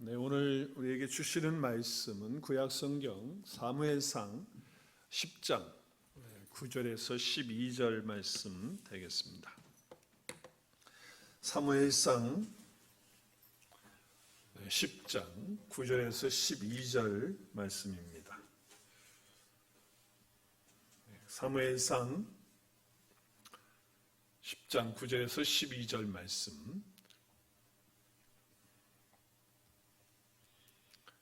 네, 오늘 우리에게 주시는 말씀은 구약성경 사무엘상 10장 9절에서 12절 말씀 되겠습니다. 사무엘상 10장 9절에서 12절 말씀입니다. 사무엘상 10장 9절에서 12절 말씀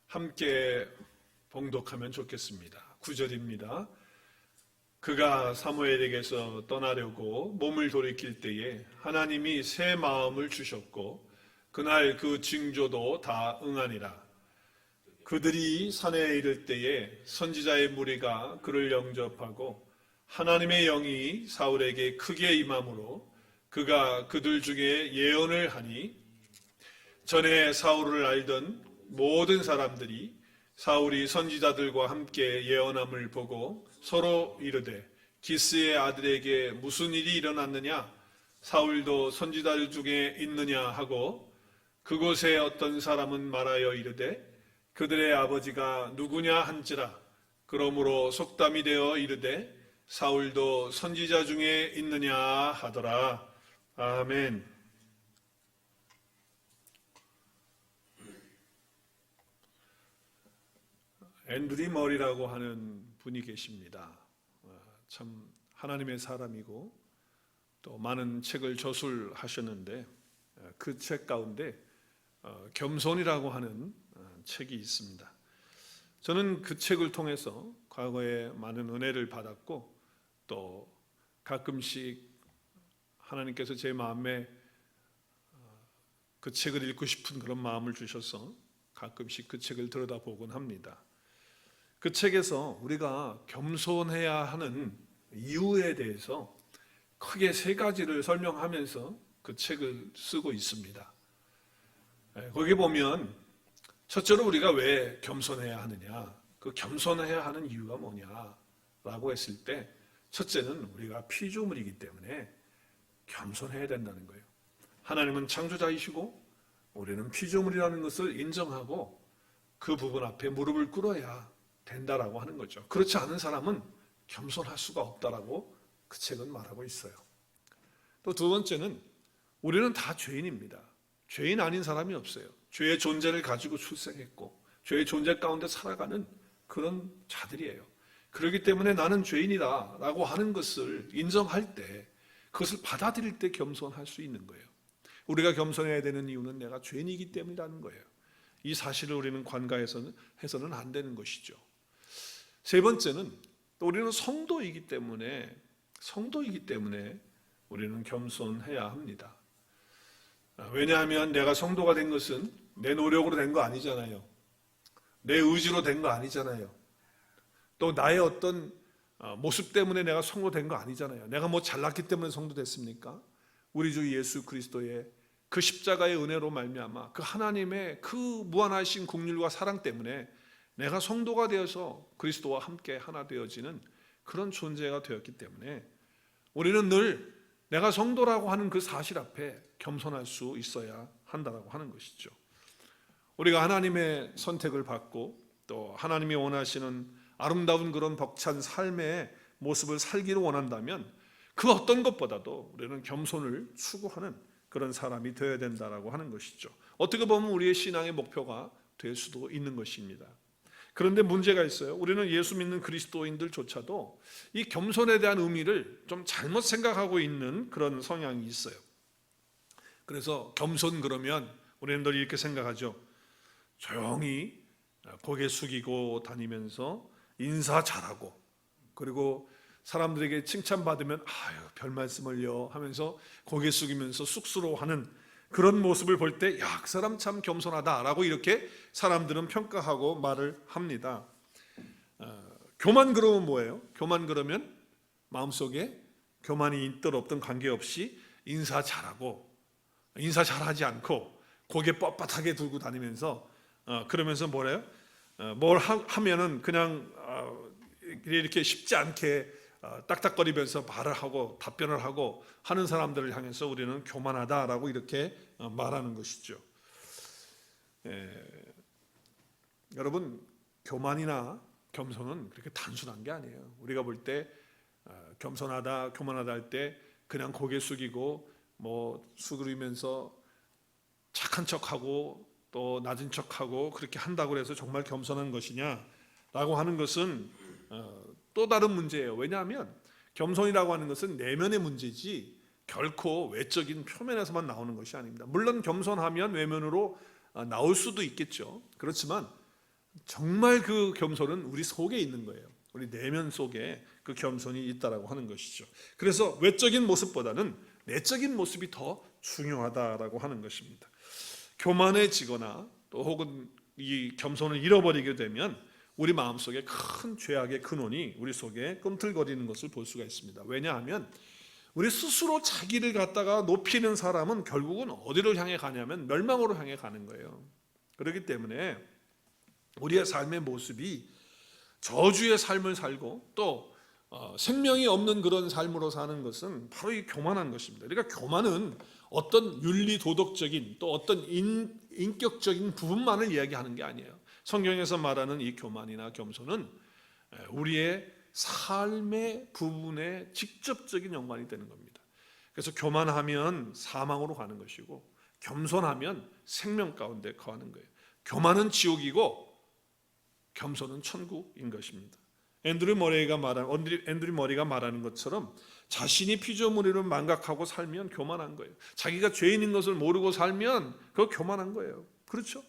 함께 봉독하면 좋겠습니다. 9절입니다. 그가 사무엘에게서 떠나려고 몸을 돌이킬 때에 하나님이 새 마음을 주셨고 그날 그 징조도 다 응하니라. 그들이 산에 이를 때에 선지자의 무리가 그를 영접하고 하나님의 영이 사울에게 크게 임함으로 그가 그들 중에 예언을 하니 전에 사울을 알던 모든 사람들이 사울이 선지자들과 함께 예언함을 보고 서로 이르되 기스의 아들에게 무슨 일이 일어났느냐? 사울도 선지자들 중에 있느냐 하고 그곳에 어떤 사람은 말하여 이르되 그들의 아버지가 누구냐 한지라. 그러므로 속담이 되어 이르되 사울도 선지자 중에 있느냐 하더라. 아멘. 앤드류 머리라고 하는 분이 계십니다. 참 하나님의 사람이고 또 많은 책을 저술하셨는데 그 책 가운데 겸손이라고 하는 책이 있습니다. 저는 그 책을 통해서 과거에 많은 은혜를 받았고 또 가끔씩 하나님께서 제 마음에 그 책을 읽고 싶은 그런 마음을 주셔서 가끔씩 그 책을 들여다보곤 합니다. 그 책에서 우리가 겸손해야 하는 이유에 대해서 크게 세 가지를 설명하면서 그 책을 쓰고 있습니다. 거기 보면 첫째로 우리가 왜 겸손해야 하느냐, 그 겸손해야 하는 이유가 뭐냐라고 했을 때 첫째는 우리가 피조물이기 때문에 겸손해야 된다는 거예요. 하나님은 창조자이시고 우리는 피조물이라는 것을 인정하고 그 부분 앞에 무릎을 꿇어야 된다라고 하는 거죠. 그렇지 않은 사람은 겸손할 수가 없다라고 그 책은 말하고 있어요. 또 두 번째는 우리는 다 죄인입니다. 죄인 아닌 사람이 없어요. 죄의 존재를 가지고 출생했고 죄의 존재 가운데 살아가는 그런 자들이에요. 그렇기 때문에 나는 죄인이다라고 하는 것을 인정할 때 그것을 받아들일 때 겸손할 수 있는 거예요. 우리가 겸손해야 되는 이유는 내가 죄인이기 때문이라는 거예요. 이 사실을 우리는 관가해서는 안 되는 것이죠. 세 번째는 또 우리는 성도이기 때문에 우리는 겸손해야 합니다. 왜냐하면 내가 성도가 된 것은 내 노력으로 된 거 아니잖아요. 내 의지로 된 거 아니잖아요. 또 나의 어떤 모습 때문에 내가 성도된 거 아니잖아요. 내가 뭐 잘났기 때문에 성도됐습니까? 우리 주 예수 그리스도의 그 십자가의 은혜로 말미암아 그 하나님의 그 무한하신 긍휼과 사랑 때문에 내가 성도가 되어서 그리스도와 함께 하나 되어지는 그런 존재가 되었기 때문에 우리는 늘 내가 성도라고 하는 그 사실 앞에 겸손할 수 있어야 한다라고 하는 것이죠. 우리가 하나님의 선택을 받고 또 하나님이 원하시는 아름다운 그런 벅찬 삶의 모습을 살기를 원한다면 그 어떤 것보다도 우리는 겸손을 추구하는 그런 사람이 되어야 된다라고 하는 것이죠. 어떻게 보면 우리의 신앙의 목표가 될 수도 있는 것입니다. 그런데 문제가 있어요. 우리는 예수 믿는 그리스도인들조차도 이 겸손에 대한 의미를 좀 잘못 생각하고 있는 그런 성향이 있어요. 그래서 겸손 그러면 우리는 늘 이렇게 생각하죠. 조용히 고개 숙이고 다니면서 인사 잘하고 그리고 사람들에게 칭찬받으면 아유 별 말씀을요 하면서 고개 숙이면서 쑥스러워하는 그런 모습을 볼 때 야, 그 사람 참 겸손하다라고 이렇게 사람들은 평가하고 말을 합니다. 교만 그러면 뭐예요? 교만 그러면 마음속에 교만이 있든 없든 관계없이 인사 잘하고 인사 잘하지 않고 고개 뻣뻣하게 들고 다니면서 그러면서 뭐래요? 뭘 하면은 그냥 이렇게 쉽지 않게 딱딱거리면서 말을 하고 답변을 하고 하는 사람들을 향해서 우리는 교만하다라고 이렇게 말하는 것이죠. 여러분, 교만이나 겸손은 그렇게 단순한 게 아니에요. 우리가 볼 때 겸손하다, 교만하다 할 때 그냥 고개 숙이고 수그리면서 착한 척하고 또 낮은 척하고 그렇게 한다고 해서 정말 겸손한 것이냐라고 하는 것은 또 다른 문제예요. 왜냐하면 겸손이라고 하는 것은 내면의 문제지 결코 외적인 표면에서만 나오는 것이 아닙니다. 물론 겸손하면 외면으로 나올 수도 있겠죠. 그렇지만 정말 그 겸손은 우리 속에 있는 거예요. 우리 내면 속에 그 겸손이 있다라고 하는 것이죠. 그래서 외적인 모습보다는 내적인 모습이 더 중요하다라고 하는 것입니다. 교만해지거나 또 혹은 이 겸손을 잃어버리게 되면 우리 마음속에 큰 죄악의 근원이 우리 속에 꿈틀거리는 것을 볼 수가 있습니다. 왜냐하면 우리 스스로 자기를 갖다가 높이는 사람은 결국은 어디를 향해 가냐면 멸망으로 향해 가는 거예요. 그렇기 때문에 우리의 삶의 모습이 저주의 삶을 살고 또 생명이 없는 그런 삶으로 사는 것은 바로 이 교만한 것입니다. 그러니까 교만은 어떤 윤리 도덕적인 또 어떤 인격적인 부분만을 이야기하는 게 아니에요. 성경에서 말하는 이 교만이나 겸손은 우리의 삶의 부분에 직접적인 연관이 되는 겁니다. 그래서 교만하면 사망으로 가는 것이고 겸손하면 생명 가운데 거하는 거예요. 교만은 지옥이고 겸손은 천국인 것입니다. 앤드류 머리가 말하는 것처럼 자신이 피조물을 망각하고 살면 교만한 거예요. 자기가 죄인인 것을 모르고 살면 그거 교만한 거예요. 그렇죠?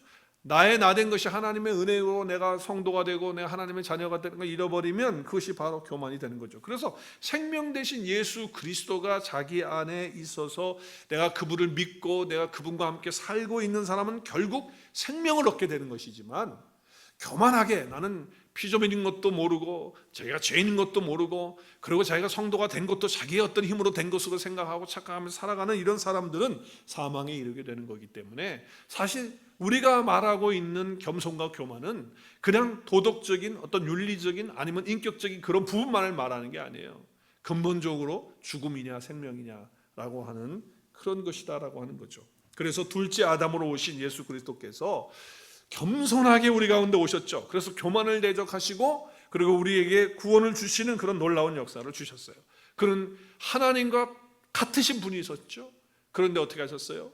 나의 나된 것이 하나님의 은혜로 내가 성도가 되고 내가 하나님의 자녀가 되는 걸 잃어버리면 그것이 바로 교만이 되는 거죠. 그래서 생명 대신 예수 그리스도가 자기 안에 있어서 내가 그분을 믿고 내가 그분과 함께 살고 있는 사람은 결국 생명을 얻게 되는 것이지만 교만하게 나는 피조물인 것도 모르고 자기가 죄인인 것도 모르고 그리고 자기가 성도가 된 것도 자기의 어떤 힘으로 된 것으로 생각하고 착각하면서 살아가는 이런 사람들은 사망에 이르게 되는 거기 때문에 사실 우리가 말하고 있는 겸손과 교만은 그냥 도덕적인 어떤 윤리적인 아니면 인격적인 그런 부분만을 말하는 게 아니에요. 근본적으로 죽음이냐 생명이냐라고 하는 그런 것이다라고 하는 거죠. 그래서 둘째 아담으로 오신 예수 그리스도께서 겸손하게 우리 가운데 오셨죠. 그래서 교만을 대적하시고 그리고 우리에게 구원을 주시는 그런 놀라운 역사를 주셨어요. 그런 하나님과 같으신 분이 있었죠. 그런데 어떻게 하셨어요?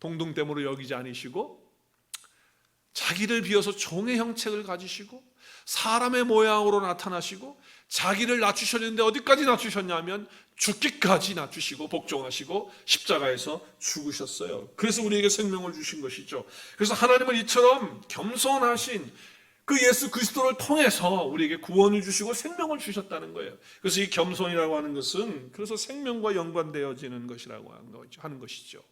동등됨으로 여기지 않으시고 자기를 비워서 종의 형체를 가지시고 사람의 모양으로 나타나시고 자기를 낮추셨는데 어디까지 낮추셨냐면 죽기까지 낮추시고 복종하시고 십자가에서 죽으셨어요. 그래서 우리에게 생명을 주신 것이죠. 그래서 하나님은 이처럼 겸손하신 그 예수 그리스도를 통해서 우리에게 구원을 주시고 생명을 주셨다는 거예요. 그래서 이 겸손이라고 하는 것은 그래서 생명과 연관되어지는 것이라고 하는 것이죠.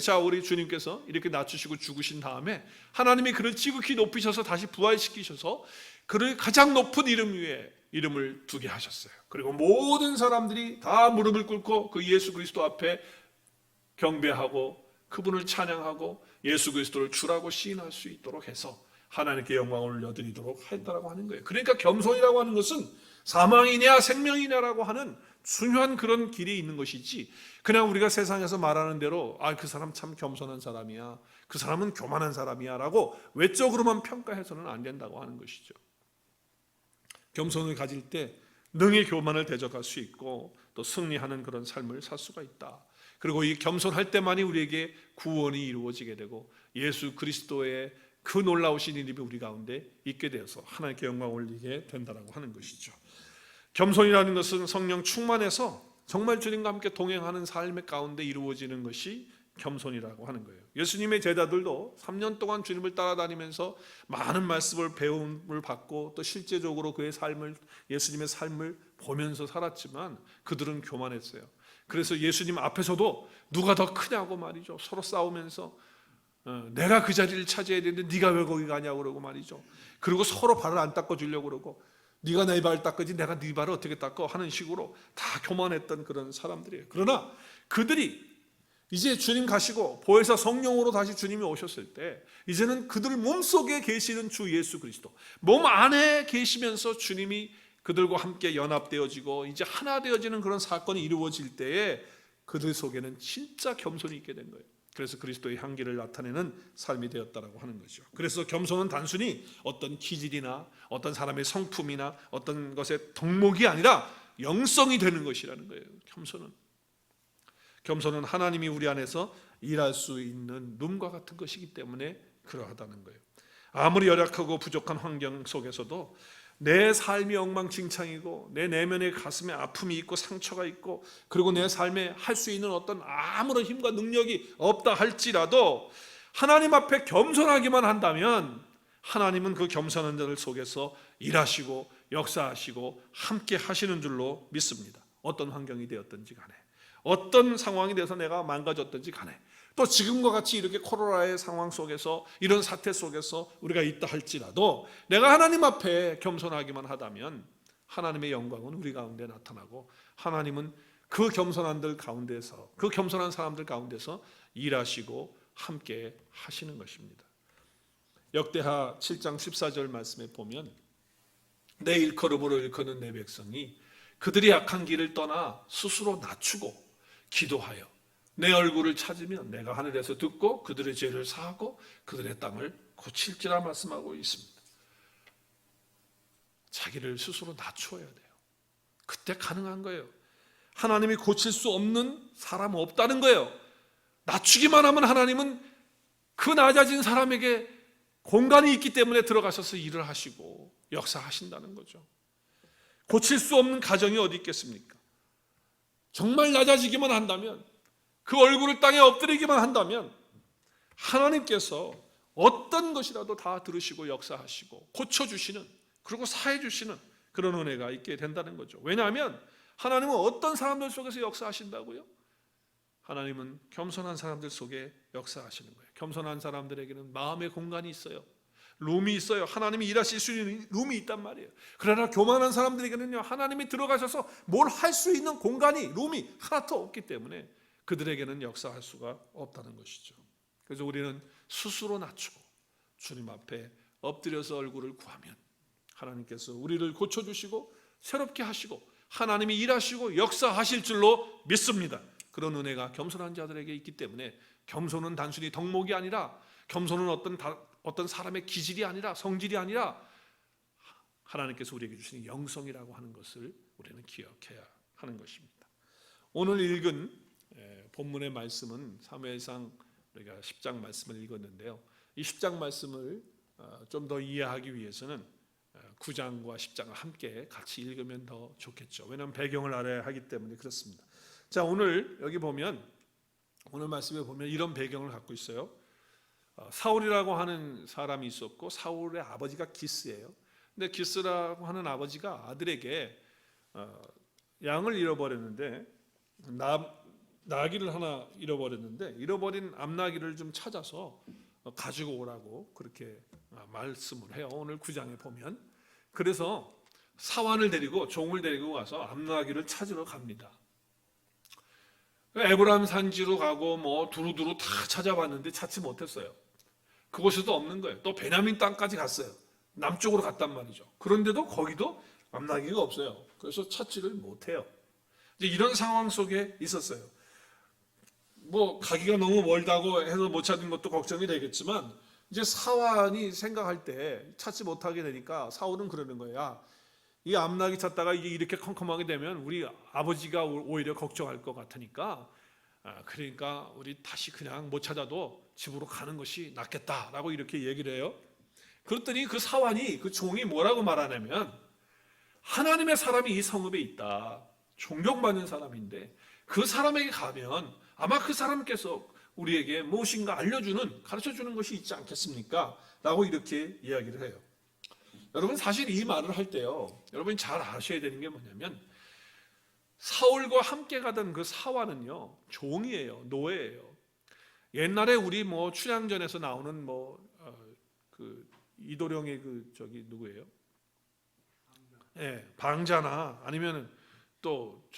자, 우리 주님께서 이렇게 낮추시고 죽으신 다음에 하나님이 그를 지극히 높이셔서 다시 부활시키셔서 그를 가장 높은 이름 위에 이름을 두게 하셨어요. 그리고 모든 사람들이 다 무릎을 꿇고 그 예수 그리스도 앞에 경배하고 그분을 찬양하고 예수 그리스도를 주라고 시인할 수 있도록 해서 하나님께 영광을 올려드리도록 했다라고 하는 거예요. 그러니까 겸손이라고 하는 것은 사망이냐 생명이냐라고 하는 중요한 그런 길이 있는 것이지 그냥 우리가 세상에서 말하는 대로 그 사람 참 겸손한 사람이야, 그 사람은 교만한 사람이야 라고 외적으로만 평가해서는 안 된다고 하는 것이죠. 겸손을 가질 때 능히 교만을 대적할 수 있고 또 승리하는 그런 삶을 살 수가 있다. 그리고 이 겸손할 때만이 우리에게 구원이 이루어지게 되고 예수 그리스도의 그 놀라우신 이름이 우리 가운데 있게 되어서 하나님께 영광을 올리게 된다라고 하는 것이죠. 겸손이라는 것은 성령 충만해서 정말 주님과 함께 동행하는 삶의 가운데 이루어지는 것이 겸손이라고 하는 거예요. 예수님의 제자들도 3년 동안 주님을 따라다니면서 많은 말씀을 배움을 받고 또 실제적으로 그의 삶을 예수님의 삶을 보면서 살았지만 그들은 교만했어요. 그래서 예수님 앞에서도 누가 더 크냐고 말이죠. 서로 싸우면서 내가 그 자리를 차지해야 되는데 네가 왜 거기 가냐고 그러고 말이죠. 그리고 서로 발을 안 닦아주려고 그러고 네가 내 발 닦으지 내가 네 발을 어떻게 닦아 하는 식으로 다 교만했던 그런 사람들이에요. 그러나 그들이 이제 주님 가시고 보혜사 성령으로 다시 주님이 오셨을 때 이제는 그들 몸속에 계시는 주 예수 그리스도 몸 안에 계시면서 주님이 그들과 함께 연합되어지고 이제 하나 되어지는 그런 사건이 이루어질 때에 그들 속에는 진짜 겸손이 있게 된 거예요. 그래서 그리스도의 향기를 나타내는 삶이 되었다라고 하는 거죠. 그래서 겸손은 단순히 어떤 기질이나 어떤 사람의 성품이나 어떤 것의 덕목이 아니라 영성이 되는 것이라는 거예요. 겸손은 하나님이 우리 안에서 일할 수 있는 눈과 같은 것이기 때문에 그러하다는 거예요. 아무리 열악하고 부족한 환경 속에서도 내 삶이 엉망진창이고 내 내면의 가슴에 아픔이 있고 상처가 있고 그리고 내 삶에 할 수 있는 어떤 아무런 힘과 능력이 없다 할지라도 하나님 앞에 겸손하기만 한다면 하나님은 그 겸손한 자들 속에서 일하시고 역사하시고 함께 하시는 줄로 믿습니다. 어떤 환경이 되었든지 간에, 어떤 상황이 돼서 내가 망가졌든지 간에, 또 지금과 같이 이렇게 코로나의 상황 속에서 이런 사태 속에서 우리가 있다 할지라도 내가 하나님 앞에 겸손하기만 하다면 하나님의 영광은 우리 가운데 나타나고 하나님은 그 겸손한들 가운데서, 그 겸손한 사람들 가운데서 일하시고 함께 하시는 것입니다. 역대하 7장 14절 말씀에 보면 내 일컬음으로 일컫는 내 백성이 그들이 악한 길을 떠나 스스로 낮추고 기도하여 내 얼굴을 찾으면 내가 하늘에서 듣고 그들의 죄를 사하고 그들의 땅을 고칠지라 말씀하고 있습니다. 자기를 스스로 낮추어야 돼요. 그때 가능한 거예요. 하나님이 고칠 수 없는 사람은 없다는 거예요. 낮추기만 하면 하나님은 그 낮아진 사람에게 공간이 있기 때문에 들어가셔서 일을 하시고 역사하신다는 거죠. 고칠 수 없는 가정이 어디 있겠습니까? 정말 낮아지기만 한다면, 그 얼굴을 땅에 엎드리기만 한다면 하나님께서 어떤 것이라도 다 들으시고 역사하시고 고쳐주시는, 그리고 사해주시는 그런 은혜가 있게 된다는 거죠. 왜냐하면 하나님은 어떤 사람들 속에서 역사하신다고요? 하나님은 겸손한 사람들 속에 역사하시는 거예요. 겸손한 사람들에게는 마음의 공간이 있어요. 룸이 있어요. 하나님이 일하실 수 있는 룸이 있단 말이에요. 그러나 교만한 사람들에게는요, 하나님이 들어가셔서 뭘 할 수 있는 공간이, 룸이 하나도 없기 때문에 그들에게는 역사할 수가 없다는 것이죠. 그래서 우리는 스스로 낮추고 주님 앞에 엎드려서 얼굴을 구하면 하나님께서 우리를 고쳐주시고 새롭게 하시고 하나님이 일하시고 역사하실 줄로 믿습니다. 그런 은혜가 겸손한 자들에게 있기 때문에 겸손은 단순히 덕목이 아니라, 겸손은 어떤 사람의 기질이 아니라, 성질이 아니라 하나님께서 우리에게 주시는 영성이라고 하는 것을 우리는 기억해야 하는 것입니다. 오늘 읽은 본문의 말씀은 사무엘상 우리가 10장 말씀을 읽었는데요. 이 10장 말씀을 좀 더 이해하기 위해서는 9장과 10장을 함께 같이 읽으면 더 좋겠죠. 왜냐하면 배경을 알아야 하기 때문에 그렇습니다. 자, 오늘 여기 보면, 오늘 말씀에 보면 이런 배경을 갖고 있어요. 사울이라고 하는 사람이 있었고 사울의 아버지가 기스예요. 근데 기스라고 하는 아버지가 아들에게 양을 잃어버렸는데, 나귀를 하나 잃어버렸는데 잃어버린 암나귀를 좀 찾아서 가지고 오라고 그렇게 말씀을 해요. 오늘 9장에 보면. 그래서 사환을 데리고, 종을 데리고 가서 암나귀를 찾으러 갑니다. 에브라임 산지로 가고 뭐 두루두루 다 찾아봤는데 찾지 못했어요. 그곳에도 없는 거예요. 또 베냐민 땅까지 갔어요. 남쪽으로 갔단 말이죠. 그런데도 거기도 암나귀가 없어요. 그래서 찾지를 못해요. 이제 이런 상황 속에 있었어요. 뭐 가기가 너무 멀다고 해서 못 찾은 것도 걱정이 되겠지만, 이제 사환이 생각할 때 찾지 못하게 되니까 사울은 그러는 거야. 이 암나귀 찾다가 이게 이렇게 컴컴하게 되면 우리 아버지가 오히려 걱정할 것 같으니까, 그러니까 우리 다시 그냥 못 찾아도 집으로 가는 것이 낫겠다라고 이렇게 얘기를 해요. 그랬더니 그 사환이, 그 종이 뭐라고 말하냐면, 하나님의 사람이 이 성읍에 있다, 존경받는 사람인데 그 사람에게 가면 아마 그 사람께서 우리에게 무엇인가 알려주는, 가르쳐주는 것이 있지 않겠습니까? 라고 이렇게 이야기를 해요. 여러분, 사실 이 말을 할 때요, 여러분이 잘 아셔야 되는 게 뭐냐면, 사울과 함께 가던 그 사환은요, 종이에요, 노예예요. 옛날에 우리 뭐 춘향전에서 나오는 그 이도령의 누구예요? 예, 방자나 아니면은 또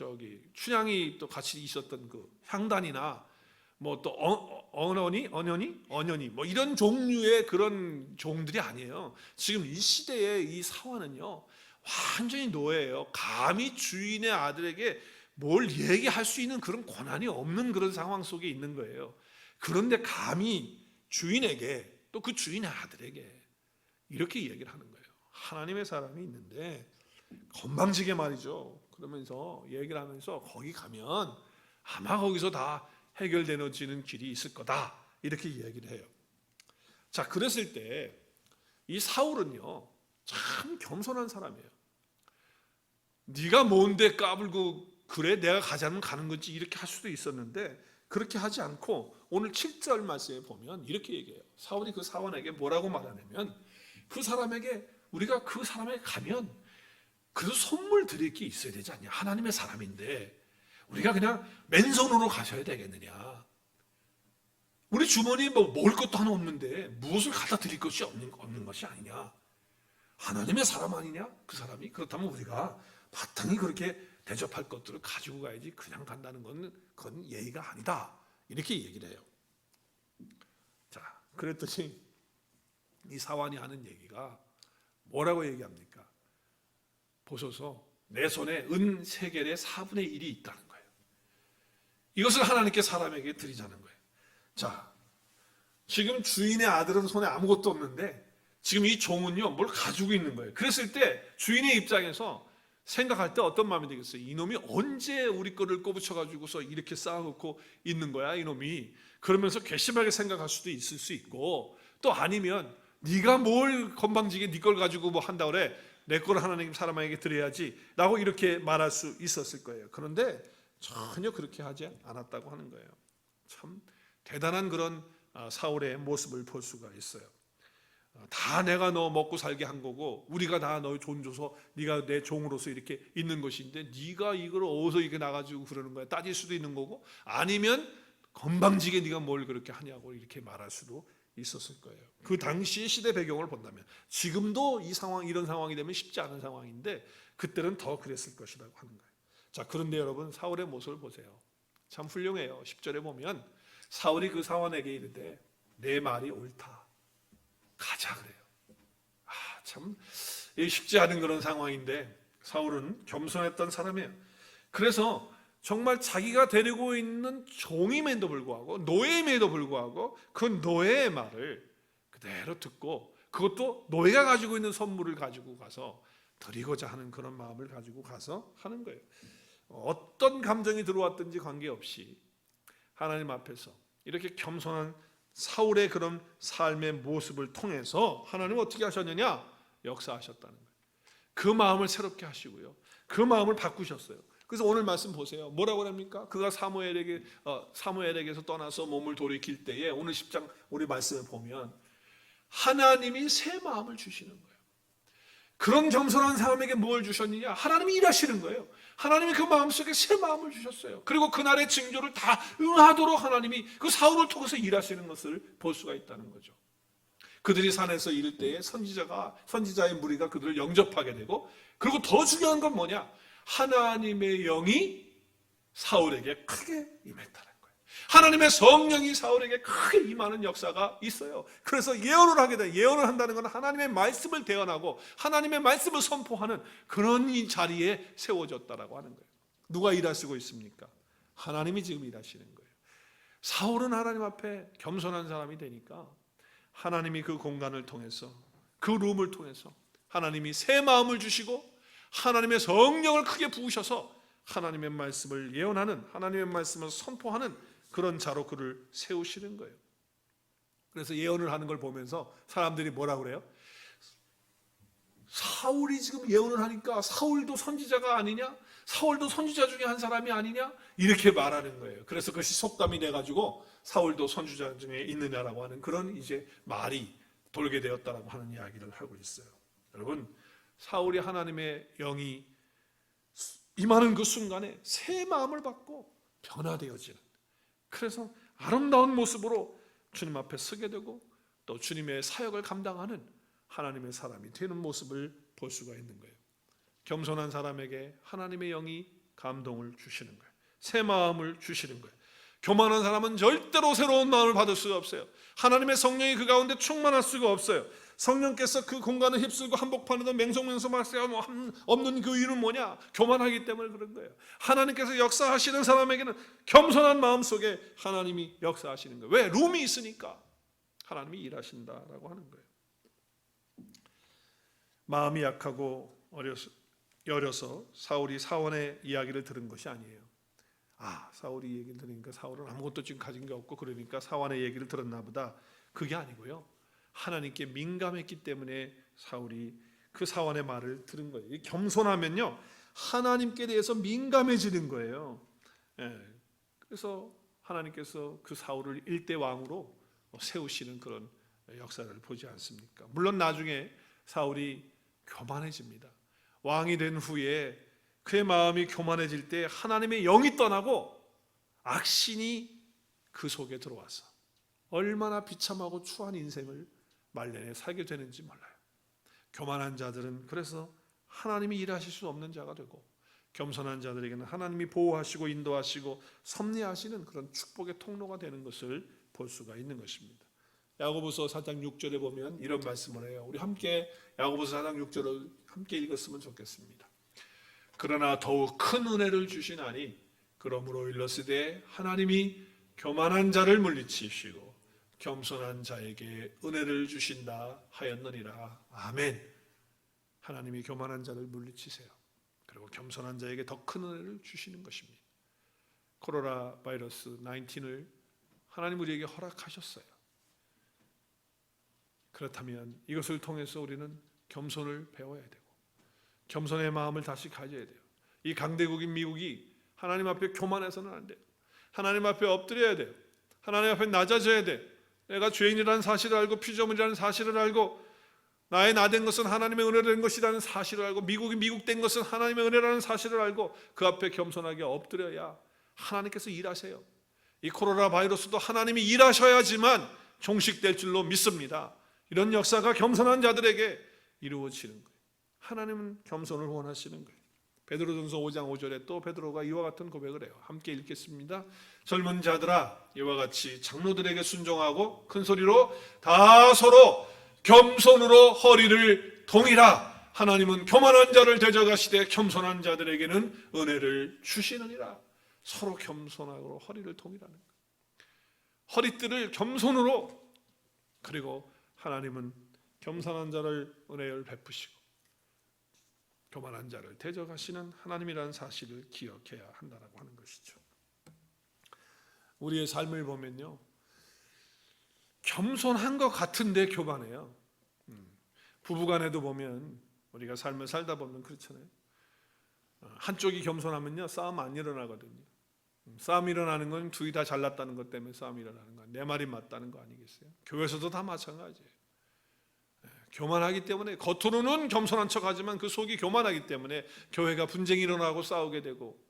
춘향이 또 같이 있었던 그 향단이나 뭐 또 언연이 뭐 이런 종류의 그런 종들이 아니에요. 지금 이 시대의 이 사환은요, 완전히 노예예요. 감히 주인의 아들에게 뭘 얘기할 수 있는 그런 권한이 없는 그런 상황 속에 있는 거예요. 그런데 감히 주인에게, 또 그 주인의 아들에게 이렇게 얘기를 하는 거예요. 하나님의 사람이 있는데 건방지게 말이죠. 그러면서 얘기를 하면서 거기 가면 아마 거기서 다 해결되어지는 길이 있을 거다, 이렇게 얘기를 해요. 자, 그랬을 때 이 사울은요 참 겸손한 사람이에요. 네가 뭔데 까불고 그래, 내가 가자면 가는 거지, 이렇게 할 수도 있었는데 그렇게 하지 않고 오늘 7절 말씀에 보면 이렇게 얘기해요. 사울이 그 사원에게 뭐라고 말하냐면, 그 사람에게, 우리가 그 사람에게 가면 그래도 선물 드릴 게 있어야 되지 않냐, 하나님의 사람인데 우리가 그냥 맨손으로 가셔야 되겠느냐, 우리 주머니에 뭐 먹을 것도 하나 없는데 무엇을 갖다 드릴 것이 없는 것이 아니냐, 하나님의 사람 아니냐 그 사람이, 그렇다면 우리가 마땅히 그렇게 대접할 것들을 가지고 가야지 그냥 간다는 건 그건 예의가 아니다, 이렇게 얘기를 해요. 자, 그랬더니 이 사환이 하는 얘기가 뭐라고 얘기합니까? 보소서, 내 손에 은 세겔의 4분의 1이 있다는 거예요. 이것을 하나님께 사람에게 드리자는 거예요. 자, 지금 주인의 아들은 손에 아무것도 없는데 지금 이 종은요 뭘 가지고 있는 거예요. 그랬을 때 주인의 입장에서 생각할 때 어떤 마음이 되겠어요? 이놈이 언제 우리 거를 꼬부쳐가지고서 이렇게 쌓아놓고 있는 거야 이놈이, 그러면서 괘씸하게 생각할 수도 있을 수 있고, 또 아니면 네가 뭘 건방지게 네 걸 가지고 뭐 한다 그래, 내 거를 하나님 사람에게 드려야지 라고 이렇게 말할 수 있었을 거예요. 그런데 전혀 그렇게 하지 않았다고 하는 거예요. 참 대단한 그런 사울의 모습을 볼 수가 있어요. 다 내가 너 먹고 살게 한 거고, 우리가 다 너 돈 줘서 네가 내 종으로서 이렇게 있는 것인데 네가 이걸 어디서 이렇게 나가지고 그러는 거야, 따질 수도 있는 거고, 아니면 건방지게 네가 뭘 그렇게 하냐고 이렇게 말할 수도 있었을 거예요. 그 당시의 시대 배경을 본다면 지금도 이 상황, 이런 상황이 되면 쉽지 않은 상황인데 그때는 더 그랬을 것이라고 하는 거예요. 자, 그런데 여러분 사울의 모습을 보세요. 참 훌륭해요. 10절에 보면 사울이 그 사원에게 이르되 내 말이 옳다, 가자 그래요. 참 쉽지 않은 그런 상황인데 사울은 겸손했던 사람이에요. 그래서 정말 자기가 데리고 있는 종임에도 불구하고, 노예임에도 불구하고 그 노예의 말을 그대로 듣고, 그것도 노예가 가지고 있는 선물을 가지고 가서 드리고자 하는 그런 마음을 가지고 가서 하는 거예요. 어떤 감정이 들어왔든지 관계없이 하나님 앞에서 이렇게 겸손한 사울의 그런 삶의 모습을 통해서 하나님은 어떻게 하셨느냐? 역사하셨다는 거예요. 그 마음을 새롭게 하시고요, 그 마음을 바꾸셨어요. 그래서 오늘 말씀 보세요. 뭐라고 합니까? 그가 사무엘에게서 떠나서 몸을 돌이킬 때에 오늘 10장 우리 말씀을 보면 하나님이 새 마음을 주시는 거예요. 그런 겸손한 사람에게 뭘 주셨느냐? 하나님이 일하시는 거예요. 하나님이 그 마음속에 새 마음을 주셨어요. 그리고 그날의 징조를 다 응하도록 하나님이 그 사울을 통해서 일하시는 것을 볼 수가 있다는 거죠. 그들이 산에서 이를 때에 선지자의 무리가 그들을 영접하게 되고, 그리고 더 중요한 건 뭐냐? 하나님의 영이 사울에게 크게 임했다는 거예요. 하나님의 성령이 사울에게 크게 임하는 역사가 있어요. 그래서 예언을 하게 돼. 예언을 한다는 건 하나님의 말씀을 대언하고 하나님의 말씀을 선포하는 그런 이 자리에 세워졌다라고 하는 거예요. 누가 일하시고 있습니까? 하나님이 지금 일하시는 거예요. 사울은 하나님 앞에 겸손한 사람이 되니까 하나님이 그 공간을 통해서, 그 룸을 통해서 하나님이 새 마음을 주시고 하나님의 성령을 크게 부으셔서 하나님의 말씀을 예언하는, 하나님의 말씀을 선포하는 그런 자로 그를 세우시는 거예요. 그래서 예언을 하는 걸 보면서 사람들이 뭐라고 그래요? 사울이 지금 예언을 하니까 사울도 선지자가 아니냐? 사울도 선지자 중에 한 사람이 아니냐? 이렇게 말하는 거예요. 그래서 그것이 속담이 돼가지고 사울도 선지자 중에 있느냐라고 하는 그런 이제 말이 돌게 되었다라고 하는 이야기를 하고 있어요. 여러분, 사울이 하나님의 영이 임하는 그 순간에 새 마음을 받고 변화되어지는, 그래서 아름다운 모습으로 주님 앞에 서게 되고 또 주님의 사역을 감당하는 하나님의 사람이 되는 모습을 볼 수가 있는 거예요. 겸손한 사람에게 하나님의 영이 감동을 주시는 거예요. 새 마음을 주시는 거예요. 교만한 사람은 절대로 새로운 마음을 받을 수가 없어요. 하나님의 성령이 그 가운데 충만할 수가 없어요. 성령께서 그 공간을 휩쓸고 한복판에도 맹성맹성 말씀 없는 그 이유는 뭐냐? 교만하기 때문에 그런 거예요. 하나님께서 역사하시는 사람에게는 겸손한 마음 속에 하나님이 역사하시는 거예요. 왜? 룸이 있으니까 하나님이 일하신다라고 하는 거예요. 마음이 약하고 여려서 사울이 사원의 이야기를 들은 것이 아니에요. 사울이 얘기를 들으니까 사울은 아무것도 지금 가진 게 없고 그러니까 사원의 얘기를 들었나 보다. 그게 아니고요. 하나님께 민감했기 때문에 사울이 그 사원의 말을 들은 거예요. 겸손하면요, 하나님께 대해서 민감해지는 거예요. 그래서 하나님께서 그 사울을 일대 왕으로 세우시는 그런 역사를 보지 않습니까? 물론 나중에 사울이 교만해집니다. 왕이 된 후에 그의 마음이 교만해질 때 하나님의 영이 떠나고 악신이 그 속에 들어와서 얼마나 비참하고 추한 인생을 말년에 살게 되는지 몰라요. 교만한 자들은 그래서 하나님이 일하실 수 없는 자가 되고, 겸손한 자들에게는 하나님이 보호하시고 인도하시고 섭리하시는 그런 축복의 통로가 되는 것을 볼 수가 있는 것입니다. 야고보서 4장 6절에 보면 이런 말씀을 해요. 우리 함께 야고보서 4장 6절을 함께 읽었으면 좋겠습니다. 그러나 더욱 큰 은혜를 주시나니 그러므로 일러스되 하나님이 교만한 자를 물리치시고 겸손한 자에게 은혜를 주신다 하였느니라. 아멘. 하나님이 교만한 자를 물리치세요. 그리고 겸손한 자에게 더 큰 은혜를 주시는 것입니다. 코로나 바이러스 19을 하나님 우리에게 허락하셨어요. 그렇다면 이것을 통해서 우리는 겸손을 배워야 되고 겸손의 마음을 다시 가져야 돼요. 이 강대국인 미국이 하나님 앞에 교만해서는 안 돼요. 하나님 앞에 엎드려야 돼요. 하나님 앞에 낮아져야 돼요. 내가 죄인이라는 사실을 알고 피조물이라는 사실을 알고 나의 나된 것은 하나님의 은혜로 된 것이라는 사실을 알고 미국이 미국된 것은 하나님의 은혜라는 사실을 알고 그 앞에 겸손하게 엎드려야 하나님께서 일하세요. 이 코로나 바이러스도 하나님이 일하셔야지만 종식될 줄로 믿습니다. 이런 역사가 겸손한 자들에게 이루어지는 거예요. 하나님은 겸손을 원하시는 거예요. 베드로전서 5장 5절에 또 베드로가 이와 같은 고백을 해요. 함께 읽겠습니다. 젊은 자들아 이와 같이 장로들에게 순종하고 큰 소리로 다 서로 겸손으로 허리를 동이라. 하나님은 교만한 자를 대적하시되 겸손한 자들에게는 은혜를 주시느니라. 서로 겸손하고 허리를 동이라는 거예요. 허리띠를 겸손으로, 그리고 하나님은 겸손한 자를 은혜를 베푸시고 교만한 자를 대적하시는 하나님이라는 사실을 기억해야 한다고 하는 것이죠. 우리의 삶을 보면요, 겸손한 것 같은데 교만해요. 부부간에도 보면 우리가 삶을 살다 보면 그렇잖아요. 한쪽이 겸손하면요 싸움 안 일어나거든요. 싸움 일어나는 건 둘이 다 잘났다는 것 때문에 싸움이 일어나는 거야. 내 말이 맞다는 거 아니겠어요? 교회에서도 다 마찬가지예요. 교만하기 때문에 겉으로는 겸손한 척하지만 그 속이 교만하기 때문에 교회가 분쟁이 일어나고 싸우게 되고,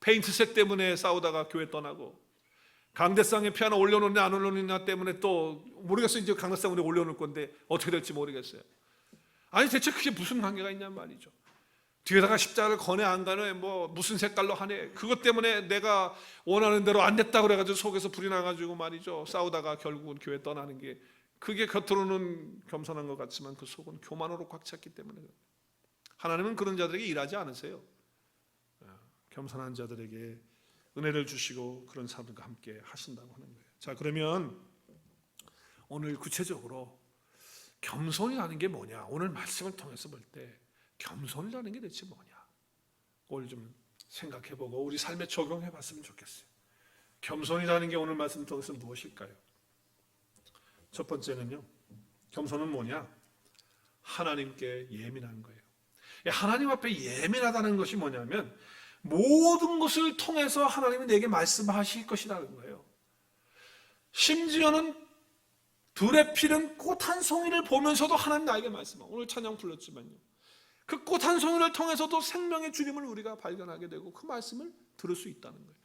페인트색 때문에 싸우다가 교회 떠나고, 강대상에 피아노 올려놓느냐 안 올려놓느냐 때문에 또 모르겠어요. 이제 강대상 위에 올려놓을 건데 어떻게 될지 모르겠어요. 아니 대체 그게 무슨 관계가 있냔 말이죠. 뒤에다가 십자가를 거네 안 가네, 뭐 무슨 색깔로 하네, 그것 때문에 내가 원하는 대로 안 됐다고 그래가지고 속에서 불이 나가지고 말이죠, 싸우다가 결국은 교회 떠나는 게, 그게 겉으로는 겸손한 것 같지만 그 속은 교만으로 꽉 찼기 때문에 하나님은 그런 자들에게 일하지 않으세요. 겸손한 자들에게 은혜를 주시고 그런 사람들과 함께 하신다고 하는 거예요. 자, 그러면 오늘 구체적으로 겸손이라는 게 뭐냐, 오늘 말씀을 통해서 볼 때 겸손이라는 게 대체 뭐냐, 그걸 좀 생각해보고 우리 삶에 적용해봤으면 좋겠어요. 겸손이라는 게 오늘 말씀을 통해서 무엇일까요? 첫 번째는요, 겸손은 뭐냐? 하나님께 예민한 거예요. 하나님 앞에 예민하다는 것이 뭐냐면 모든 것을 통해서 하나님이 내게 말씀하실 것이라는 거예요. 심지어는 들에 피는 꽃 한 송이를 보면서도 하나님 나에게 말씀하고, 오늘 찬양 불렀지만요, 그 꽃 한 송이를 통해서도 생명의 주님을 우리가 발견하게 되고 그 말씀을 들을 수 있다는 거예요.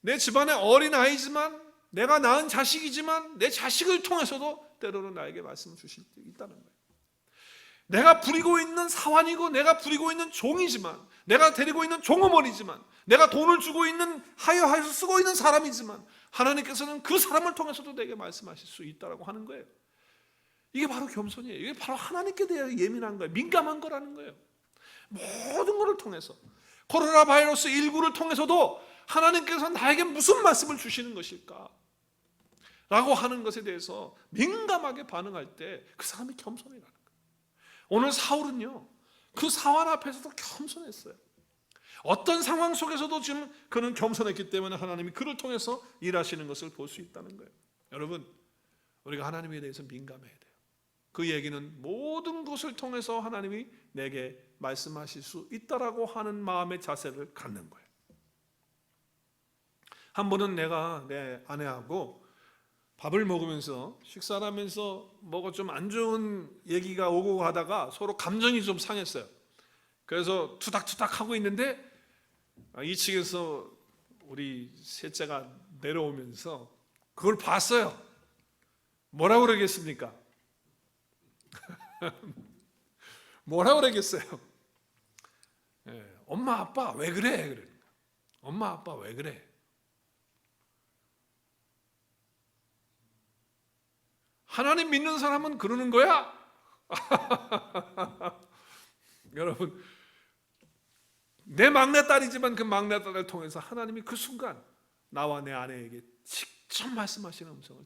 내 집안의 어린아이지만, 내가 낳은 자식이지만 내 자식을 통해서도 때로는 나에게 말씀을 주실 때 있다는 거예요. 내가 부리고 있는 사환이고 내가 부리고 있는 종이지만, 내가 데리고 있는 종어머니지만, 내가 돈을 주고 있는 하여하여서 쓰고 있는 사람이지만 하나님께서는 그 사람을 통해서도 내게 말씀하실 수 있다고 하는 거예요. 이게 바로 겸손이에요. 이게 바로 하나님께 대해 예민한 거예요. 민감한 거라는 거예요. 모든 것을 통해서, 코로나 바이러스 19를 통해서도 하나님께서 나에게 무슨 말씀을 주시는 것일까? 라고 하는 것에 대해서 민감하게 반응할 때 그 사람이 겸손이라는 거예요. 오늘 사울은요, 그 사환 앞에서도 겸손했어요. 어떤 상황 속에서도 지금 그는 겸손했기 때문에 하나님이 그를 통해서 일하시는 것을 볼 수 있다는 거예요. 여러분, 우리가 하나님에 대해서 민감해야 돼요. 그 얘기는 모든 것을 통해서 하나님이 내게 말씀하실 수 있다라고 하는 마음의 자세를 갖는 거예요. 한 번은 내가 내 아내하고 밥을 먹으면서 식사를 하면서 뭐가 좀 안 좋은 얘기가 오고 가다가 서로 감정이 좀 상했어요. 그래서 투닥투닥 하고 있는데 2층에서 우리 셋째가 내려오면서 그걸 봤어요. 뭐라고 그러겠습니까? 뭐라고 그러겠어요? 엄마 아빠 왜 그래? 그러니까. 엄마 아빠 왜 그래? 하나님 믿는 사람은 그러는 거야? 여러분, 내 막내딸이지만 그 막내딸을 통해서 하나님이 그 순간 나와 내 아내에게 직접 말씀하시는 음성을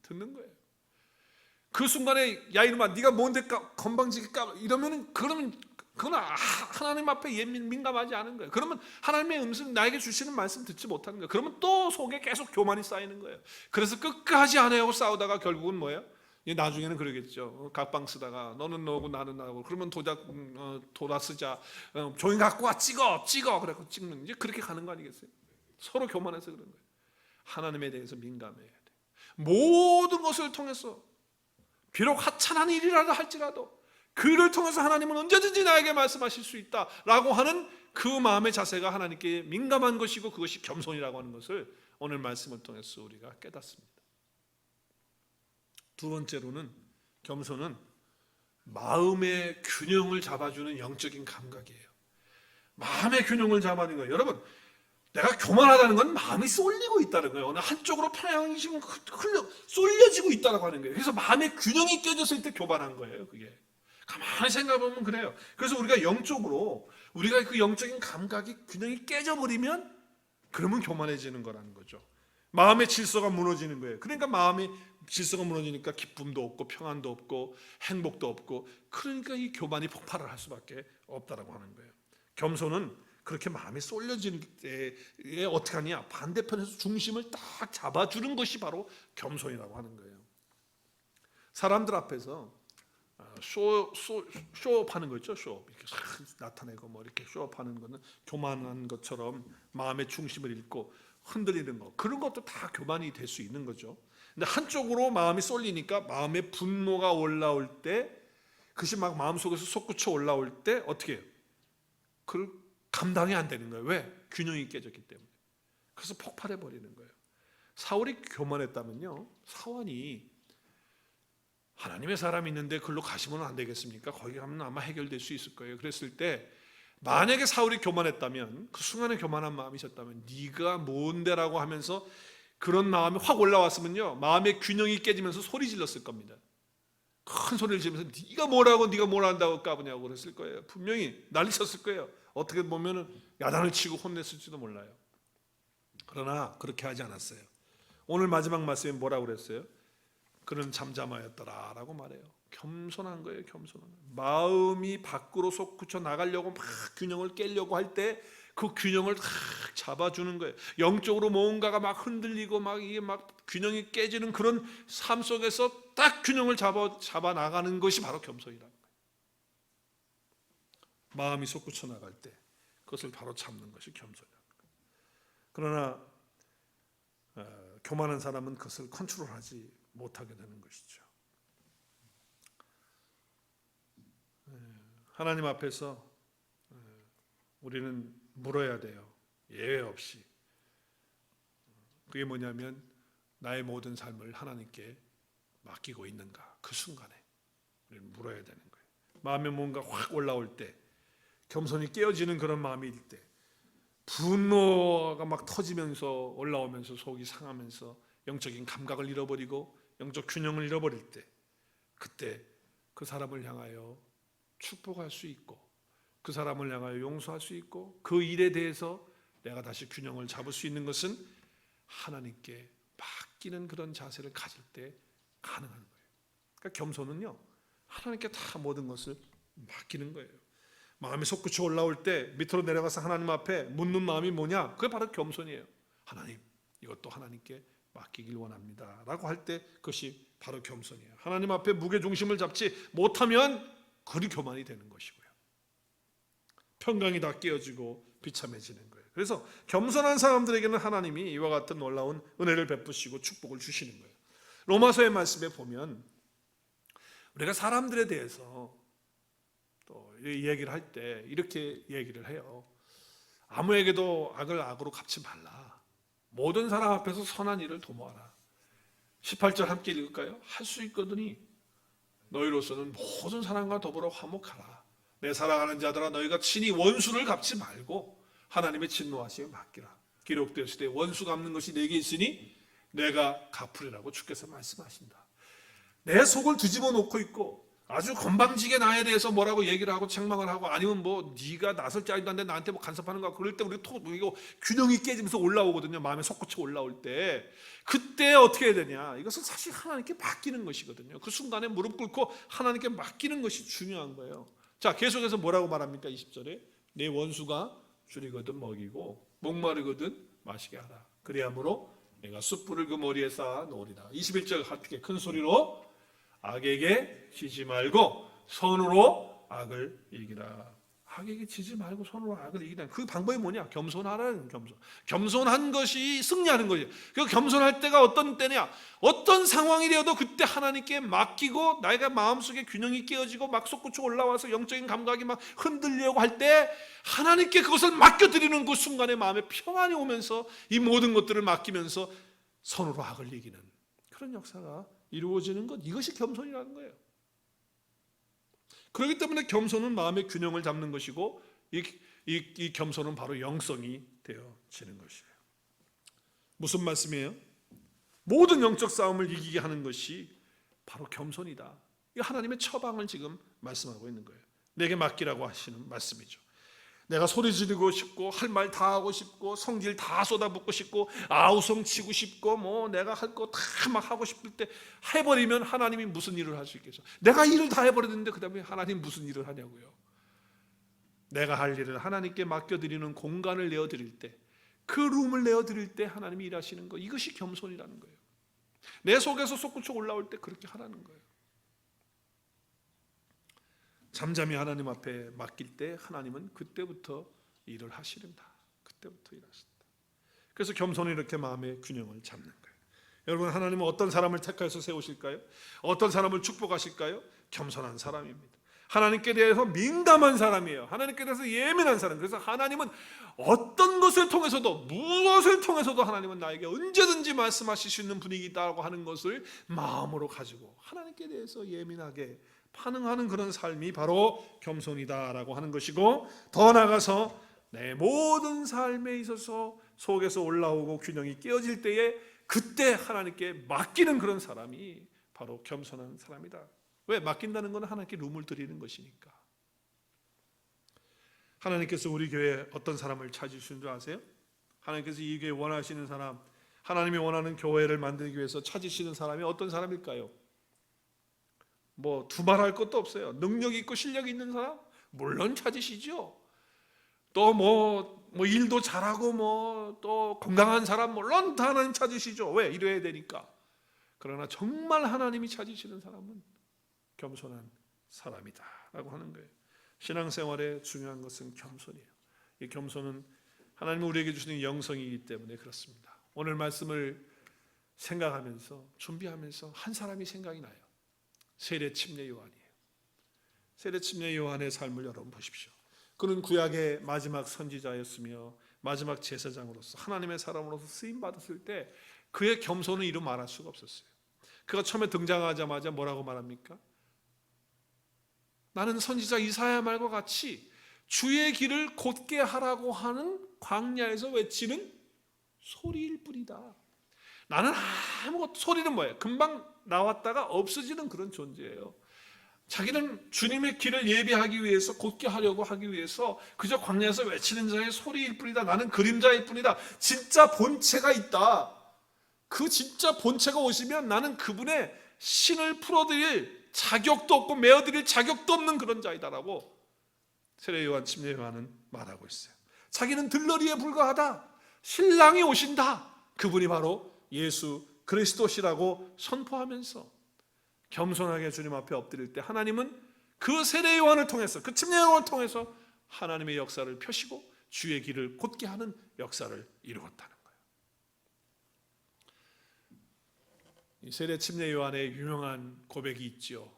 듣는 거예요. 그 순간에 야 이놈아 네가 뭔데 건방지게 까 이러면은 그건 하나님 앞에 민감하지 않은 거예요. 그러면 하나님의 음성 나에게 주시는 말씀 듣지 못하는 거예요. 그러면 또 속에 계속 교만이 쌓이는 거예요. 그래서 끝까지 아내하고 싸우다가 결국은 뭐예요? 나중에는 그러겠죠. 각방 쓰다가 너는 너고 나는 나고 그러면 도다 쓰자. 종이 갖고 와 찍어 그래서 찍는 이제 그렇게 가는 거 아니겠어요? 서로 교만해서 그런 거예요. 하나님에 대해서 민감해야 돼요. 모든 것을 통해서 비록 하찮은 일이라도 할지라도 그를 통해서 하나님은 언제든지 나에게 말씀하실 수 있다라고 하는 그 마음의 자세가 하나님께 민감한 것이고 그것이 겸손이라고 하는 것을 오늘 말씀을 통해서 우리가 깨닫습니다. 두 번째로는 겸손은 마음의 균형을 잡아주는 영적인 감각이에요. 마음의 균형을 잡아주는 거예요. 여러분, 내가 교만하다는 건 마음이 쏠리고 있다는 거예요. 어느 한쪽으로 편향이 지금 쏠려지고 있다고 하는 거예요. 그래서 마음의 균형이 깨졌을 때 교만한 거예요. 그게 가만히 생각해보면 그래요. 그래서 우리가 영적으로 우리가 그 영적인 감각이 균형이 깨져버리면 그러면 교만해지는 거라는 거죠. 마음의 질서가 무너지는 거예요. 그러니까 마음의 질서가 무너지니까 기쁨도 없고 평안도 없고 행복도 없고 그러니까 이 교만이 폭발을 할 수밖에 없다라고 하는 거예요. 겸손은 그렇게 마음이 쏠려질 때에 어떻게 하냐? 반대편에서 중심을 딱 잡아주는 것이 바로 겸손이라고 하는 거예요. 사람들 앞에서 쇼업하는 거 있죠? 쇼업 이렇게 나타내고 뭐 이렇게 쇼업하는 거는 교만한 것처럼 마음의 중심을 잃고 흔들리는 거 그런 것도 다 교만이 될 수 있는 거죠. 근데 한쪽으로 마음이 쏠리니까 마음의 분노가 올라올 때 그것이 막 마음속에서 솟구쳐 올라올 때 어떻게 해요? 그걸 감당이 안 되는 거예요. 왜? 균형이 깨졌기 때문에. 그래서 폭발해 버리는 거예요. 사울이 교만했다면요, 사환이 하나님의 사람이 있는데 글로 가시면 안 되겠습니까? 거기 가면 아마 해결될 수 있을 거예요. 그랬을 때 만약에 사울이 교만했다면, 그 순간에 교만한 마음이셨다면 네가 뭔데라고 하면서 그런 마음이 확 올라왔으면요, 마음의 균형이 깨지면서 소리 질렀을 겁니다. 큰 소리를 지르면서 네가 뭐라고 네가 뭘 한다고 까부냐고 그랬을 거예요. 분명히 난리쳤을 거예요. 어떻게 보면은 야단을 치고 혼냈을지도 몰라요. 그러나 그렇게 하지 않았어요. 오늘 마지막 말씀에 뭐라고 그랬어요? 그는 잠잠하였더라 라고 말해요. 겸손한 거예요. 겸손한 거예요. 마음이 밖으로 솟구쳐 나가려고 막 균형을 깨려고 할 때 그 균형을 딱 잡아주는 거예요. 영적으로 뭔가가 막 흔들리고 막 이게 막 균형이 깨지는 그런 삶 속에서 딱 균형을 잡아 나가는 것이 바로 겸손이라는 거예요. 마음이 솟구쳐 나갈 때 그것을 바로 잡는 것이 겸손이라는 거예요. 그러나 교만한 사람은 그것을 컨트롤하지 못하게 되는 것이죠. 하나님 앞에서 우리는 물어야 돼요. 예외 없이. 그게 뭐냐면 나의 모든 삶을 하나님께 맡기고 있는가? 그 순간에 우리는 물어야 되는 거예요. 마음에 뭔가 확 올라올 때, 겸손이 깨어지는 그런 마음일 때, 분노가 막 터지면서 올라오면서 속이 상하면서 영적인 감각을 잃어버리고 영적 균형을 잃어버릴 때, 그때 그 사람을 향하여 축복할 수 있고, 그 사람을 향하여 용서할 수 있고, 그 일에 대해서 내가 다시 균형을 잡을 수 있는 것은 하나님께 맡기는 그런 자세를 가질 때 가능한 거예요. 그러니까 겸손은요, 하나님께 다 모든 것을 맡기는 거예요. 마음이 솟구쳐 올라올 때 밑으로 내려가서 하나님 앞에 묻는 마음이 뭐냐? 그게 바로 겸손이에요. 하나님, 이것도 하나님께 맡기길 원합니다 라고 할 때 그것이 바로 겸손이에요. 하나님 앞에 무게중심을 잡지 못하면 그리 교만이 되는 것이고요, 평강이 다 깨어지고 비참해지는 거예요. 그래서 겸손한 사람들에게는 하나님이 이와 같은 놀라운 은혜를 베푸시고 축복을 주시는 거예요. 로마서의 말씀에 보면 우리가 사람들에 대해서 또 이야기를 할 때 이렇게 얘기를 해요. 아무에게도 악을 악으로 갚지 말라. 모든 사람 앞에서 선한 일을 도모하라. 18절 함께 읽을까요? 할 수 있거든이 너희로서는 모든 사람과 더불어 화목하라. 내 사랑하는 자들아, 너희가 친히 원수를 갚지 말고 하나님의 진노하심에 맡기라. 기록되었을 때 원수 갚는 것이 내게 있으니 내가 갚으리라고 주께서 말씀하신다. 내 속을 뒤집어 놓고 있고 아주 건방지게 나에 대해서 뭐라고 얘기를 하고 책망을 하고, 아니면 뭐 네가 나설 자리도 안 돼 나한테 뭐 간섭하는 거야, 그럴 때 우리가 이거 균형이 깨지면서 올라오거든요. 마음에 솟구쳐 올라올 때, 그때 어떻게 해야 되냐? 이것은 사실 하나님께 맡기는 것이거든요. 그 순간에 무릎 꿇고 하나님께 맡기는 것이 중요한 거예요. 자, 계속해서 뭐라고 말합니까? 20절에 내 원수가 줄이거든 먹이고 목마르거든 마시게 하라. 그리하므로 내가 숯불을 그 머리에 쌓아 놓으리라. 21절 함께 큰 소리로 악에게 지지 말고 선으로 악을 이기라. 악에게 지지 말고 선으로 악을 이기라. 그 방법이 뭐냐? 겸손하라는 겸손. 겸손한 것이 승리하는 거예요. 그 겸손할 때가 어떤 때냐? 어떤 상황이 되어도 그때 하나님께 맡기고, 나이가 마음속에 균형이 깨어지고 막 솟구쳐 올라와서 영적인 감각이 막 흔들려고 할 때 하나님께 그것을 맡겨드리는 그 순간에 마음에 평안이 오면서 이 모든 것들을 맡기면서 선으로 악을 이기는 그런 역사가 이루어지는 것, 이것이 겸손이라는 거예요. 그렇기 때문에 겸손은 마음의 균형을 잡는 것이고, 이 겸손은 바로 영성이 되어지는 것이에요. 무슨 말씀이에요? 모든 영적 싸움을 이기게 하는 것이 바로 겸손이다. 이 하나님의 처방을 지금 말씀하고 있는 거예요. 내게 맡기라고 하시는 말씀이죠. 내가 소리 지르고 싶고 할 말 다 하고 싶고 성질 다 쏟아붓고 싶고 아우성 치고 싶고 뭐 내가 할 거 다 막 하고 싶을 때 해버리면 하나님이 무슨 일을 할 수 있겠어? 내가 일을 다 해버렸는데 그 다음에 하나님 무슨 일을 하냐고요. 내가 할 일을 하나님께 맡겨드리는 공간을 내어드릴 때, 그 룸을 내어드릴 때 하나님이 일하시는 거, 이것이 겸손이라는 거예요. 내 속에서 솟구쳐 올라올 때 그렇게 하라는 거예요. 잠잠히 하나님 앞에 맡길 때 하나님은 그때부터 일을 하시는다. 그때부터 일하신다. 그래서 겸손히 이렇게 마음의 균형을 잡는 거예요. 여러분, 하나님은 어떤 사람을 택해서 세우실까요? 어떤 사람을 축복하실까요? 겸손한 사람입니다. 하나님께 대해서 민감한 사람이에요. 하나님께 대해서 예민한 사람. 그래서 하나님은 어떤 것을 통해서도, 무엇을 통해서도 하나님은 나에게 언제든지 말씀하실 수 있는 분위기다라고 하는 것을 마음으로 가지고 하나님께 대해서 예민하게 반응하는 그런 삶이 바로 겸손이다라고 하는 것이고, 더 나아가서 내 모든 삶에 있어서 속에서 올라오고 균형이 깨어질 때에 그때 하나님께 맡기는 그런 사람이 바로 겸손한 사람이다. 왜? 맡긴다는 것은 하나님께 룸을 드리는 것이니까. 하나님께서 우리 교회에 어떤 사람을 찾으시는 줄 아세요? 하나님께서 이 교회에 원하시는 사람, 하나님이 원하는 교회를 만들기 위해서 찾으시는 사람이 어떤 사람일까요? 뭐 두말할 것도 없어요. 능력 있고 실력 있는 사람 물론 찾으시죠. 또 뭐 일도 잘하고 뭐 또 건강한 사람 물론 다 하나님 찾으시죠. 왜? 이래야 되니까. 그러나 정말 하나님이 찾으시는 사람은 겸손한 사람이다라고 하는 거예요. 신앙생활에 중요한 것은 겸손이에요. 이 겸손은 하나님이 우리에게 주시는 영성이기 때문에 그렇습니다. 오늘 말씀을 생각하면서 준비하면서 한 사람이 생각이 나요. 세례 침례 요한이에요. 세례 침례 요한의 삶을 여러분 보십시오. 그는 구약의 마지막 선지자였으며 마지막 제사장으로서 하나님의 사람으로서 쓰임 받았을 때 그의 겸손은 이루 말할 수가 없었어요. 그가 처음에 등장하자마자 뭐라고 말합니까? 나는 선지자 이사야 말과 같이 주의 길을 곧게 하라고 하는 광야에서 외치는 소리일 뿐이다. 나는 아무것도, 소리는 뭐예요? 금방 나왔다가 없어지는 그런 존재예요. 자기는 주님의 길을 예비하기 위해서, 곧게 하려고 하기 위해서 그저 광야에서 외치는 자의 소리일 뿐이다. 나는 그림자일 뿐이다. 진짜 본체가 있다. 그 진짜 본체가 오시면 나는 그분의 신을 풀어드릴 자격도 없고 메어드릴 자격도 없는 그런 자이다라고 세례 요한, 침례 요한은 말하고 있어요. 자기는 들러리에 불과하다. 신랑이 오신다. 그분이 바로 예수 그리스도시라고 선포하면서 겸손하게 주님 앞에 엎드릴 때 하나님은 그 세례 요한을 통해서, 그 침례 요한을 통해서 하나님의 역사를 펴시고 주의 길을 곧게 하는 역사를 이루었다는 거예요. 이 세례 침례 요한의 유명한 고백이 있죠.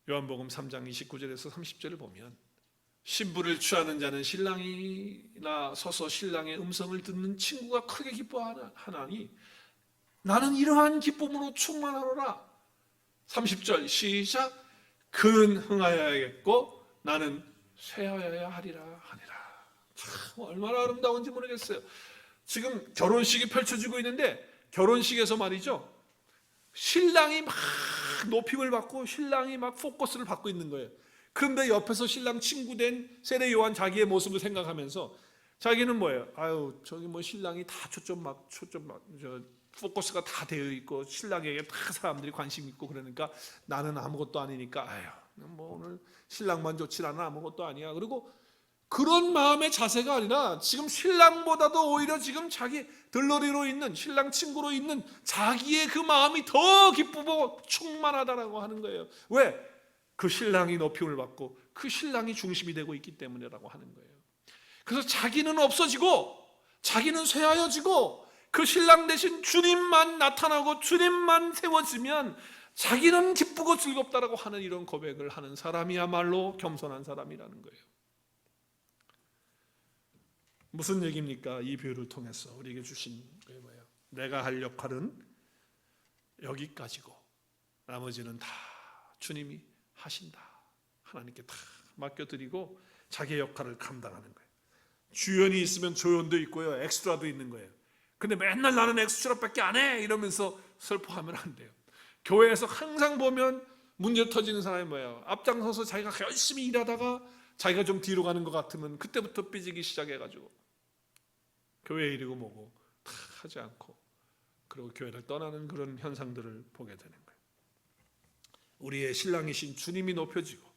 요한복음 3장 29절에서 30절을 보면 신부를 취하는 자는 신랑이나 서서 신랑의 음성을 듣는 친구가 크게 기뻐하나니 나는 이러한 기쁨으로 충만하노라. 30절 시작. 그는 흥하여야겠고 나는 쇠하여야 하리라 하니라. 참 얼마나 아름다운지 모르겠어요. 지금 결혼식이 펼쳐지고 있는데 결혼식에서 말이죠, 신랑이 막 높임을 받고 신랑이 막 포커스를 받고 있는 거예요. 그런데 옆에서 신랑 친구 된 세례 요한 자기의 모습을 생각하면서 자기는 뭐예요? 아유 저기 뭐 신랑이 다 초점 포커스가 다 되어 있고 신랑에게 다 사람들이 관심 있고 그러니까 나는 아무것도 아니니까 아유 뭐 오늘 신랑만 좋지 나는 아무것도 아니야. 그리고 그런 마음의 자세가 아니라 지금 신랑보다도 오히려 지금 자기 들러리로 있는 신랑 친구로 있는 자기의 그 마음이 더 기쁘고 충만하다라고 하는 거예요. 왜? 그 신랑이 높임을 받고 그 신랑이 중심이 되고 있기 때문이라고 하는 거예요. 그래서 자기는 없어지고 자기는 쇠하여지고 그 신랑 대신 주님만 나타나고 주님만 세워지면 자기는 기쁘고 즐겁다라고 하는 이런 고백을 하는 사람이야말로 겸손한 사람이라는 거예요. 무슨 얘기입니까? 이 비유를 통해서 우리에게 주신 게 뭐예요? 내가 할 역할은 여기까지고 나머지는 다 주님이 하신다. 하나님께 다 맡겨드리고 자기의 역할을 감당하는 거예요. 주연이 있으면 조연도 있고요, 엑스트라도 있는 거예요. 근데 맨날 나는 엑스트라밖에 안 해 이러면서 슬퍼하면 안 돼요. 교회에서 항상 보면 문제 터지는 사람이 뭐예요? 앞장서서 자기가 열심히 일하다가 자기가 좀 뒤로 가는 것 같으면 그때부터 삐지기 시작해가지고 교회 일이고 뭐고 다 하지 않고 그리고 교회를 떠나는 그런 현상들을 보게 되는 거예요. 우리의 신랑이신 주님이 높여지고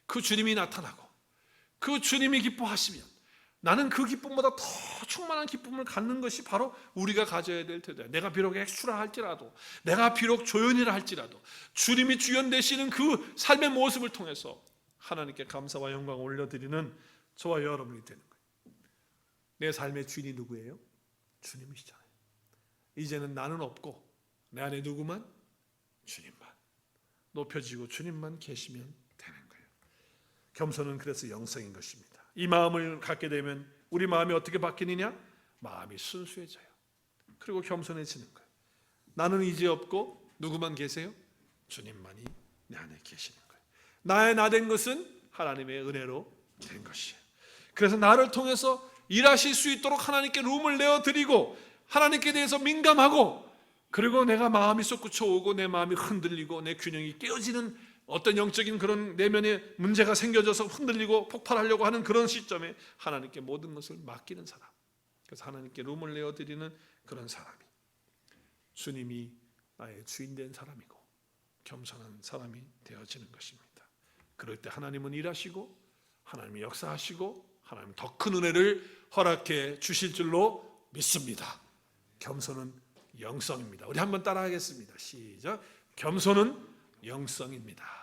그 주님이 나타나고 그 주님이 기뻐하시면 나는 그 기쁨보다 더 충만한 기쁨을 갖는 것이 바로 우리가 가져야 될 테다. 내가 비록 엑스트라 할지라도, 내가 비록 조연이라 할지라도 주님이 주연 되시는 그 삶의 모습을 통해서 하나님께 감사와 영광을 올려드리는 저와 여러분이 되는 거예요. 내 삶의 주인이 누구예요? 주님이시잖아요. 이제는 나는 없고 내 안에 누구만? 주님만. 높여지고 주님만 계시면 되는 거예요. 겸손은 그래서 영성인 것입니다. 이 마음을 갖게 되면 우리 마음이 어떻게 바뀌느냐? 마음이 순수해져요. 그리고 겸손해지는 거예요. 나는 이제 없고 누구만 계세요? 주님만이 내 안에 계시는 거예요. 나의 나 된 것은 하나님의 은혜로 된 것이에요. 그래서 나를 통해서 일하실 수 있도록 하나님께 룸을 내어드리고 하나님께 대해서 민감하고 그리고 내가 마음이 솟구쳐오고 내 마음이 흔들리고 내 균형이 깨어지는 어떤 영적인 그런 내면에 문제가 생겨져서 흔들리고 폭발하려고 하는 그런 시점에 하나님께 모든 것을 맡기는 사람, 그래서 하나님께 룸을 내어드리는 그런 사람이 주님이 나의 주인된 사람이고 겸손한 사람이 되어지는 것입니다. 그럴 때 하나님은 일하시고 하나님이 역사하시고 하나님 더 큰 은혜를 허락해 주실 줄로 믿습니다. 겸손은 영성입니다. 우리 한번 따라하겠습니다. 시작. 겸손은 영성입니다.